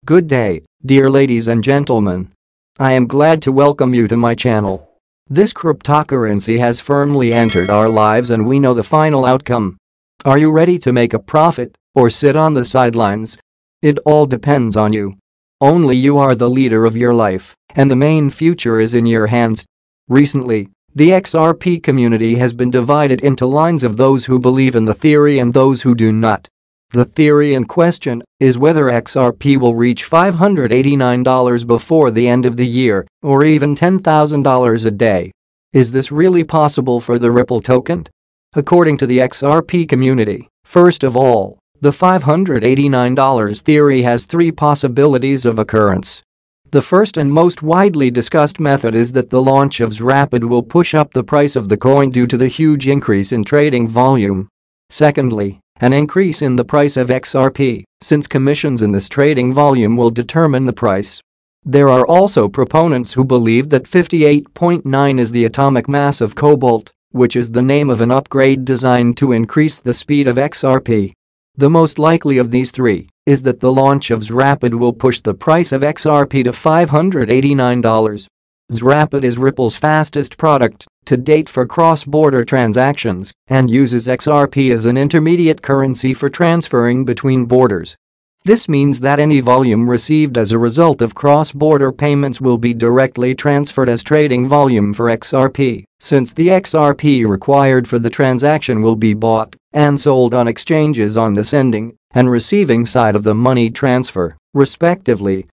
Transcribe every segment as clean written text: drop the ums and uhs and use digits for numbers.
Good day, dear ladies and gentlemen. I am glad to welcome you to my channel. This cryptocurrency has firmly entered our lives and we know the final outcome. Are you ready to make a profit or sit on the sidelines? It all depends on you. Only you are the leader of your life, and the main future is in your hands. Recently, the XRP community has been divided into lines of those who believe in the theory and those who do not. The theory in question is whether XRP will reach $589 before the end of the year, or even $10,000 a day. Is this really possible for the Ripple token? According to the XRP community, first of all, the $589 theory has three possibilities of occurrence. The first and most widely discussed method is that the launch of XRapid will push up the price of the coin due to the huge increase in trading volume. Secondly, an increase in the price of XRP, since commissions in this trading volume will determine the price. There are also proponents who believe that 58.9 is the atomic mass of Cobalt, which is the name of an upgrade designed to increase the speed of XRP. The most likely of these three is that the launch of XRapid will push the price of XRP to $589. XRapid is Ripple's fastest product to date for cross-border transactions and uses XRP as an intermediate currency for transferring between borders. This means that any volume received as a result of cross-border payments will be directly transferred as trading volume for XRP, since the XRP required for the transaction will be bought and sold on exchanges on the sending and receiving side of the money transfer, respectively.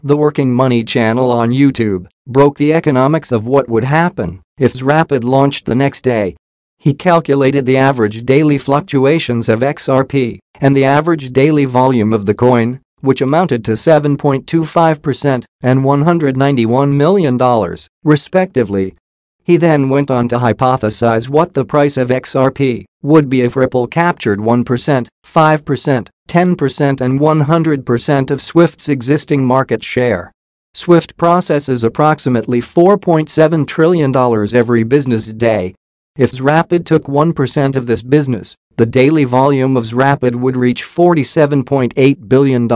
The Working Money channel on YouTube broke the economics of what would happen if XRapid launched the next day. He calculated the average daily fluctuations of XRP and the average daily volume of the coin, which amounted to 7.25% and $191 million, respectively. He then went on to hypothesize what the price of XRP would be if Ripple captured 1%, 5%, 10% and 100% of Swift's existing market share. Swift processes approximately $4.7 trillion every business day. If XRapid took 1% of this business, the daily volume of XRapid would reach $47.8 billion.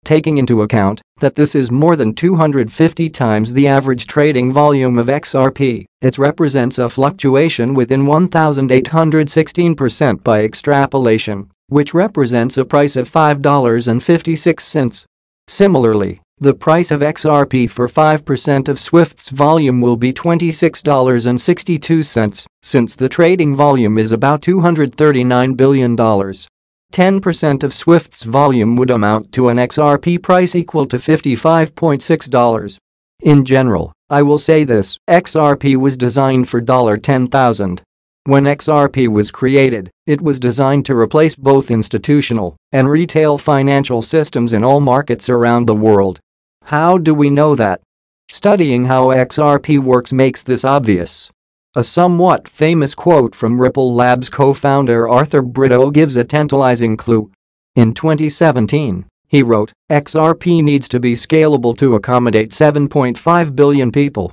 Taking into account that this is more than 250 times the average trading volume of XRP, it represents a fluctuation within 1,816% by extrapolation, which represents a price of $5.56. Similarly, the price of XRP for 5% of Swift's volume will be $26.62, since the trading volume is about $239 billion. 10% of Swift's volume would amount to an XRP price equal to $55.6. In general, I will say this: XRP was designed for $10,000. When XRP was created, it was designed to replace both institutional and retail financial systems in all markets around the world. How do we know that? Studying how XRP works makes this obvious. A somewhat famous quote from Ripple Labs co-founder Arthur Britto gives a tantalizing clue. In 2017, he wrote, "XRP needs to be scalable to accommodate 7.5 billion people."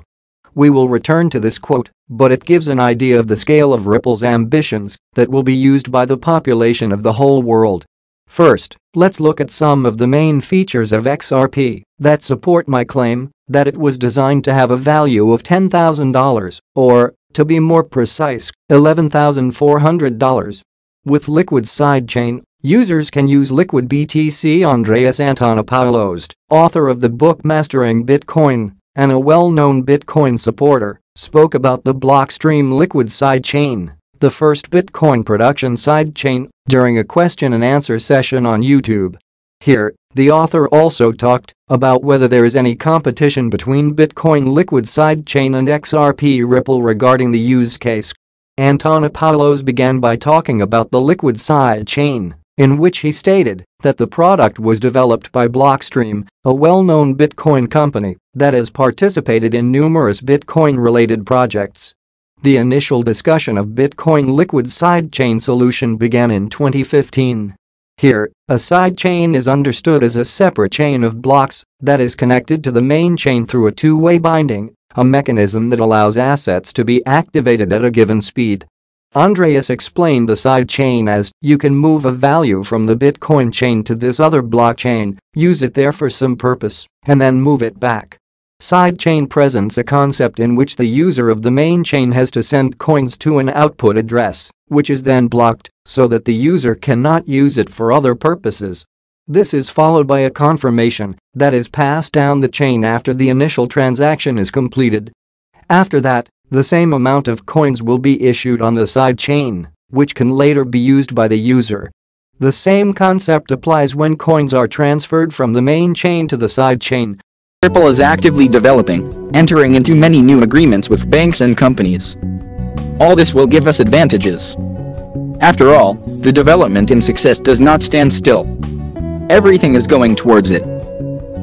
We will return to this quote, but it gives an idea of the scale of Ripple's ambitions that will be used by the population of the whole world. First, let's look at some of the main features of XRP that support my claim that it was designed to have a value of $10,000, or, to be more precise, $11,400. With Liquid Sidechain, users can use Liquid BTC. Andreas Antonopoulos, author of the book Mastering Bitcoin and a well-known Bitcoin supporter, spoke about the Blockstream Liquid Sidechain, the first Bitcoin production sidechain, during a question-and-answer session on YouTube. Here, the author also talked about whether there is any competition between Bitcoin Liquid Sidechain and XRP Ripple regarding the use case. Antonopoulos began by talking about the Liquid Sidechain, in which he stated that the product was developed by Blockstream, a well-known Bitcoin company that has participated in numerous Bitcoin-related projects. The initial discussion of Bitcoin Liquid Sidechain solution began in 2015. Here, a sidechain is understood as a separate chain of blocks that is connected to the main chain through a two-way binding, a mechanism that allows assets to be activated at a given speed. Andreas explained the sidechain as, you can move a value from the Bitcoin chain to this other blockchain, use it there for some purpose, and then move it back. Sidechain presents a concept in which the user of the main chain has to send coins to an output address, which is then blocked, so that the user cannot use it for other purposes. This is followed by a confirmation that is passed down the chain after the initial transaction is completed. After that, the same amount of coins will be issued on the sidechain, which can later be used by the user. The same concept applies when coins are transferred from the main chain to the sidechain. Ripple is actively developing, entering into many new agreements with banks and companies. All this will give us advantages. After all, the development and success does not stand still. Everything is going towards it.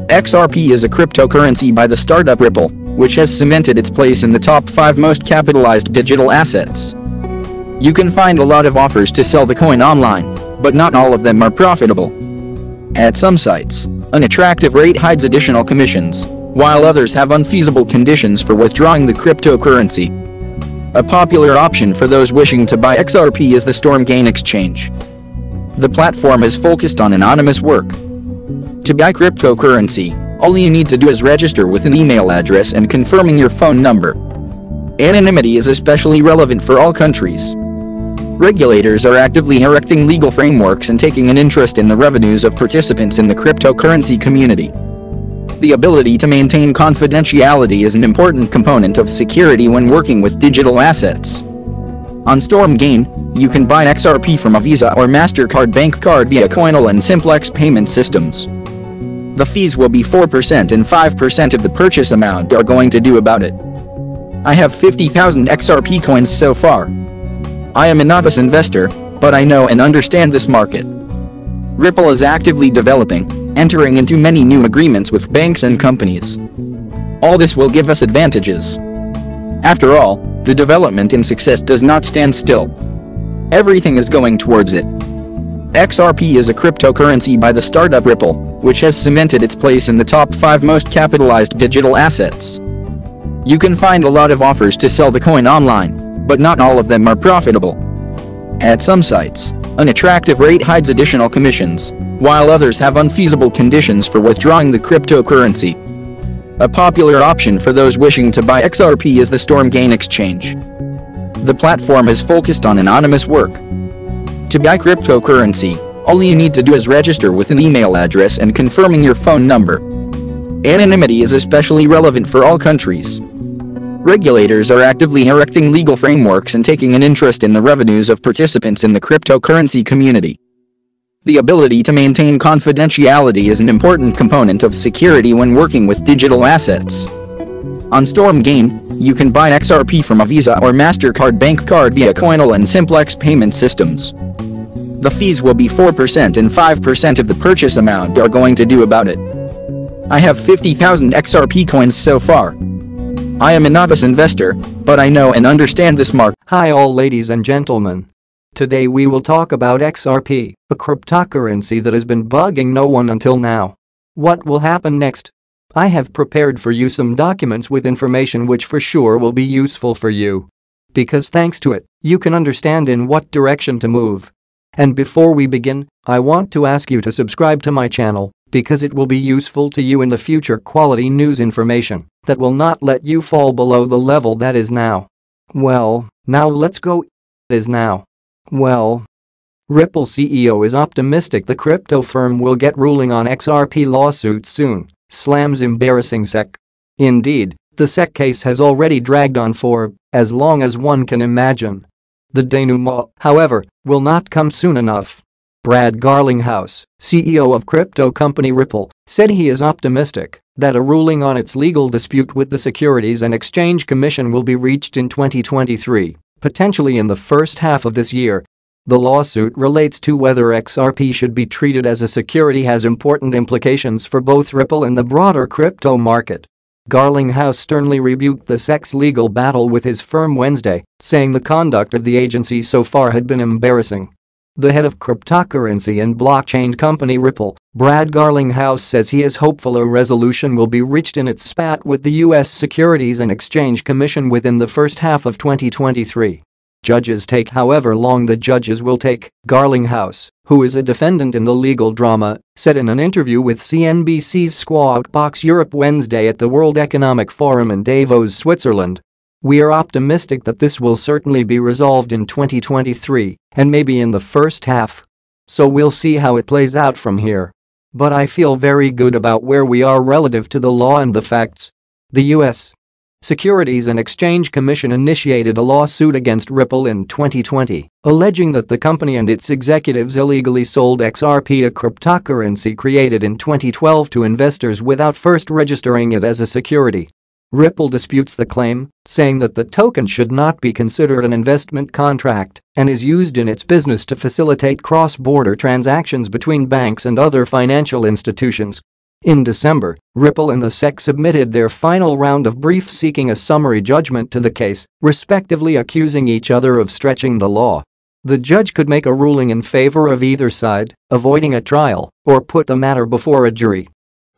XRP is a cryptocurrency by the startup Ripple, which has cemented its place in the top 5 most capitalized digital assets. You can find a lot of offers to sell the coin online, but not all of them are profitable. At some sites, an attractive rate hides additional commissions, while others have unfeasible conditions for withdrawing the cryptocurrency. A popular option for those wishing to buy XRP is the Stormgain exchange. The platform is focused on anonymous work. To buy cryptocurrency, all you need to do is register with an email address and confirming your phone number. Anonymity is especially relevant for all countries. Regulators are actively erecting legal frameworks and taking an interest in the revenues of participants in the cryptocurrency community. The ability to maintain confidentiality is an important component of security when working with digital assets. On Stormgain, you can buy XRP from a Visa or MasterCard bank card via Coinal and Simplex payment systems. The fees will be 4% and 5% of the purchase amount are going to do about it. I have 50,000 XRP coins so far. I am a novice investor, but I know and understand this market. Ripple is actively developing, entering into many new agreements with banks and companies. All this will give us advantages. After all, the development and success does not stand still. Everything is going towards it. XRP is a cryptocurrency by the startup Ripple, which has cemented its place in the top 5 most capitalized digital assets. You can find a lot of offers to sell the coin online, but not all of them are profitable. At some sites, an attractive rate hides additional commissions, while others have unfeasible conditions for withdrawing the cryptocurrency. A popular option for those wishing to buy XRP is the Stormgain exchange. The platform is focused on anonymous work. To buy cryptocurrency, all you need to do is register with an email address and confirming your phone number. Anonymity is especially relevant for all countries. Regulators are actively erecting legal frameworks and taking an interest in the revenues of participants in the cryptocurrency community. The ability to maintain confidentiality is an important component of security when working with digital assets. On Stormgain, you can buy XRP from a Visa or MasterCard bank card via Coinal and Simplex payment systems. The fees will be 4% and 5% of the purchase amount are going to do about it. I have 50,000 XRP coins so far. I am a novice investor, but I know and understand this market. Hi all ladies and gentlemen. Today we will talk about XRP, a cryptocurrency that has been bugging no one until now. What will happen next? I have prepared for you some documents with information which for sure will be useful for you. Because thanks to it, you can understand in what direction to move. And before we begin, I want to ask you to subscribe to my channel, because it will be useful to you in the future quality news information that will not let you fall below the level that is now. Well, now let's go. Is now. Well, Ripple CEO is optimistic the crypto firm will get ruling on XRP lawsuit soon, slams embarrassing SEC. Indeed, the SEC case has already dragged on for as long as one can imagine. The denouement, however, will not come soon enough. Brad Garlinghouse, CEO of crypto company Ripple, said he is optimistic that a ruling on its legal dispute with the Securities and Exchange Commission will be reached in 2023, potentially in the first half of this year. The lawsuit relates to whether XRP should be treated as a security, has important implications for both Ripple and the broader crypto market. Garlinghouse sternly rebuked the SEC's legal battle with his firm Wednesday, saying the conduct of the agency so far had been embarrassing. The head of cryptocurrency and blockchain company Ripple, Brad Garlinghouse, says he is hopeful a resolution will be reached in its spat with the U.S. Securities and Exchange Commission within the first half of 2023. Judges take however long the judges will take, Garlinghouse, who is a defendant in the legal drama, said in an interview with CNBC's Squawk Box Europe Wednesday at the World Economic Forum in Davos, Switzerland. We are optimistic that this will certainly be resolved in 2023 and maybe in the first half. So we'll see how it plays out from here. But I feel very good about where we are relative to the law and the facts. The U.S. Securities and Exchange Commission initiated a lawsuit against Ripple in 2020, alleging that the company and its executives illegally sold XRP, a cryptocurrency created in 2012, to investors without first registering it as a security. Ripple disputes the claim, saying that the token should not be considered an investment contract and is used in its business to facilitate cross-border transactions between banks and other financial institutions. In December, Ripple and the SEC submitted their final round of briefs seeking a summary judgment to the case, respectively accusing each other of stretching the law. The judge could make a ruling in favor of either side, avoiding a trial, or put the matter before a jury.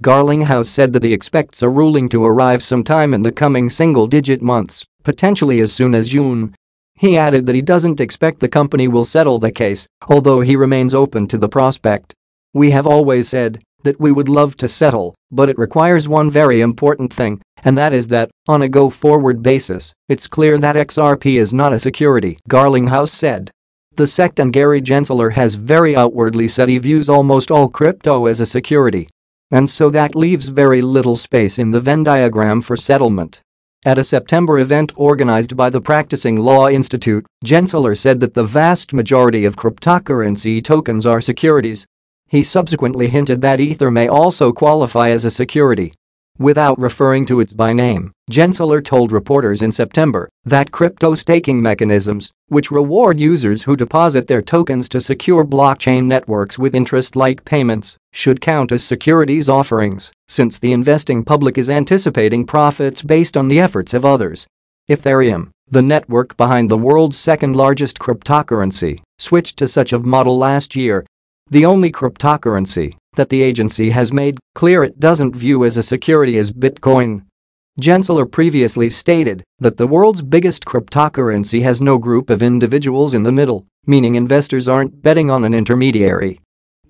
Garlinghouse said that he expects a ruling to arrive sometime in the coming single-digit months, potentially as soon as June. He added that he doesn't expect the company will settle the case, although he remains open to the prospect. "We have always said that we would love to settle, but it requires one very important thing, and that is that, on a go-forward basis, it's clear that XRP is not a security," Garlinghouse said. The SEC and Gary Gensler has very outwardly said he views almost all crypto as a security. And so that leaves very little space in the Venn diagram for settlement. At a September event organized by the Practicing Law Institute, Gensler said that the vast majority of cryptocurrency tokens are securities. He subsequently hinted that Ether may also qualify as a security. Without referring to it by name, Gensler told reporters in September that crypto staking mechanisms, which reward users who deposit their tokens to secure blockchain networks with interest-like payments, should count as securities offerings, since the investing public is anticipating profits based on the efforts of others. Ethereum, the network behind the world's second-largest cryptocurrency, switched to such a model last year. The only cryptocurrency that the agency has made clear it doesn't view as a security is Bitcoin. Gensler previously stated that the world's biggest cryptocurrency has no group of individuals in the middle, meaning investors aren't betting on an intermediary.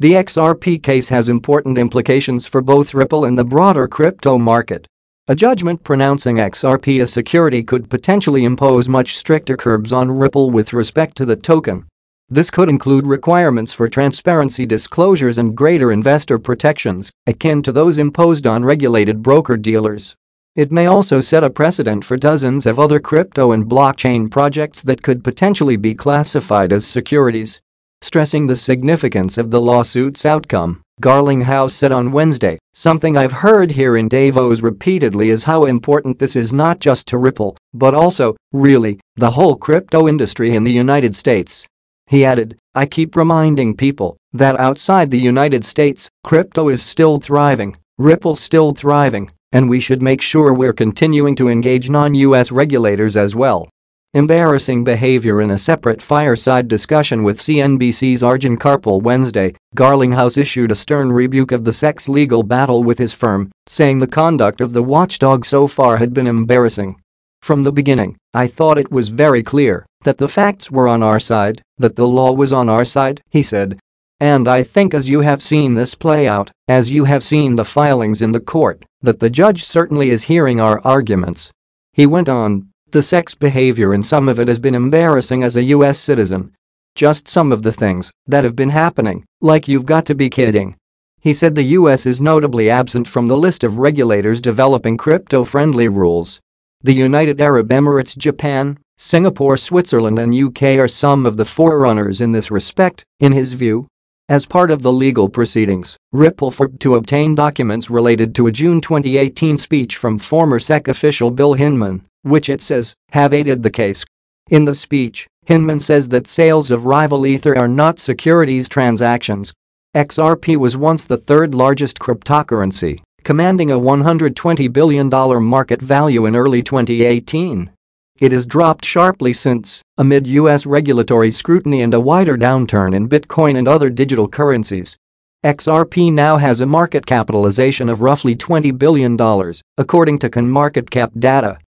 The XRP case has important implications for both Ripple and the broader crypto market. A judgment pronouncing XRP a security could potentially impose much stricter curbs on Ripple with respect to the token. This could include requirements for transparency disclosures and greater investor protections, akin to those imposed on regulated broker-dealers. It may also set a precedent for dozens of other crypto and blockchain projects that could potentially be classified as securities. Stressing the significance of the lawsuit's outcome, Garlinghouse said on Wednesday, "Something I've heard here in Davos repeatedly is how important this is not just to Ripple, but also, really, the whole crypto industry in the United States." He added, "I keep reminding people that outside the United States, crypto is still thriving, Ripple's still thriving, and we should make sure we're continuing to engage non-US regulators as well." Embarrassing behavior. In a separate fireside discussion with CNBC's Arjun Karpal Wednesday, Garlinghouse issued a stern rebuke of the SEC's legal battle with his firm, saying the conduct of the watchdog so far had been embarrassing. "From the beginning, I thought it was very clear that the facts were on our side, that the law was on our side," he said. "And I think as you have seen this play out, as you have seen the filings in the court, that the judge certainly is hearing our arguments." He went on, "The SEC's behavior in some of it has been embarrassing as a US citizen. Just some of the things that have been happening, like you've got to be kidding." He said the US is notably absent from the list of regulators developing crypto-friendly rules. The United Arab Emirates, Japan, Singapore, Switzerland and UK are some of the forerunners in this respect, in his view. As part of the legal proceedings, Ripple fought to obtain documents related to a June 2018 speech from former SEC official Bill Hinman, which it says have aided the case. In the speech, Hinman says that sales of rival Ether are not securities transactions. XRP was once the third largest cryptocurrency, commanding a $120 billion market value in early 2018. It has dropped sharply since, amid US regulatory scrutiny and a wider downturn in Bitcoin and other digital currencies. XRP now has a market capitalization of roughly $20 billion, according to CoinMarketCap data.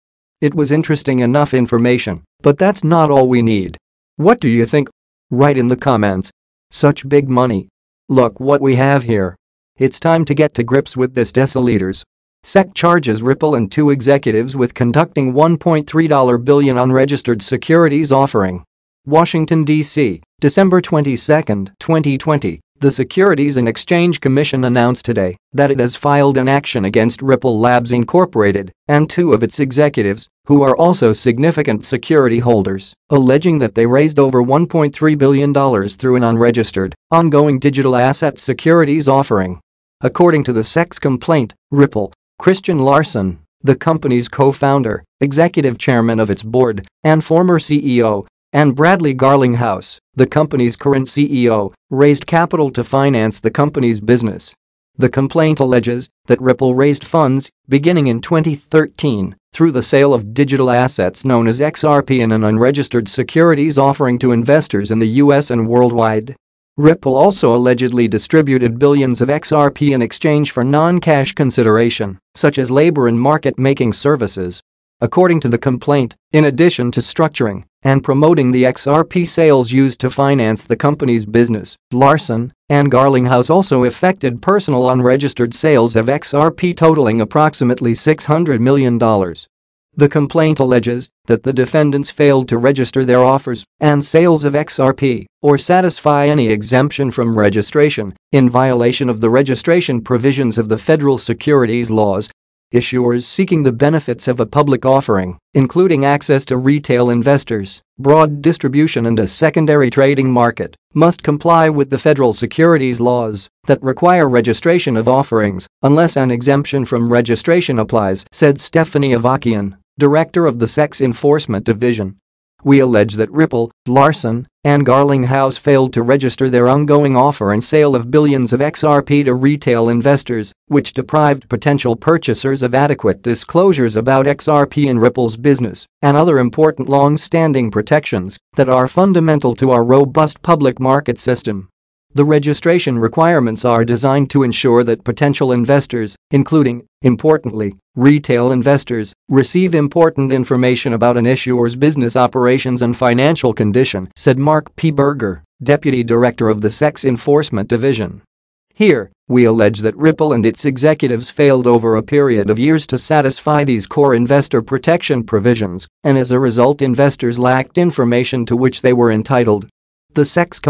It was interesting enough information, but that's not all we need. What do you think? Write in the comments. Such big money. Look what we have here. It's time to get to grips with this, deciliters. SEC charges Ripple and two executives with conducting $1.3 billion unregistered securities offering. Washington, D.C., December 22, 2020. The Securities and Exchange Commission announced today that it has filed an action against Ripple Labs Incorporated and two of its executives, who are also significant security holders, alleging that they raised over $1.3 billion through an unregistered, ongoing digital asset securities offering. According to the SEC's complaint, Ripple, Christian Larson, the company's co-founder, executive chairman of its board, and former CEO, and Bradley Garlinghouse, the company's current CEO, raised capital to finance the company's business. The complaint alleges that Ripple raised funds, beginning in 2013, through the sale of digital assets known as XRP in an unregistered securities offering to investors in the US and worldwide. Ripple also allegedly distributed billions of XRP in exchange for non-cash consideration, such as labor and market-making services. According to the complaint, in addition to structuring and promoting the XRP sales used to finance the company's business, Larson and Garlinghouse also effected personal unregistered sales of XRP totaling approximately $600 million. The complaint alleges that the defendants failed to register their offers and sales of XRP or satisfy any exemption from registration in violation of the registration provisions of the federal securities laws. Issuers seeking the benefits of a public offering, including access to retail investors, broad distribution and a secondary trading market, must comply with the federal securities laws that require registration of offerings unless an exemption from registration applies, said Stephanie Avakian, director of the SEC's Enforcement Division. We allege that Ripple, Larson, and Garlinghouse failed to register their ongoing offer and sale of billions of XRP to retail investors, which deprived potential purchasers of adequate disclosures about XRP and Ripple's business and other important long-standing protections that are fundamental to our robust public market system. The registration requirements are designed to ensure that potential investors, including, importantly, retail investors, receive important information about an issuer's business operations and financial condition, said Mark P. Berger, deputy director of the SEC's Enforcement Division. Here, we allege that Ripple and its executives failed over a period of years to satisfy these core investor protection provisions, and as a result investors lacked information to which they were entitled. The SEC's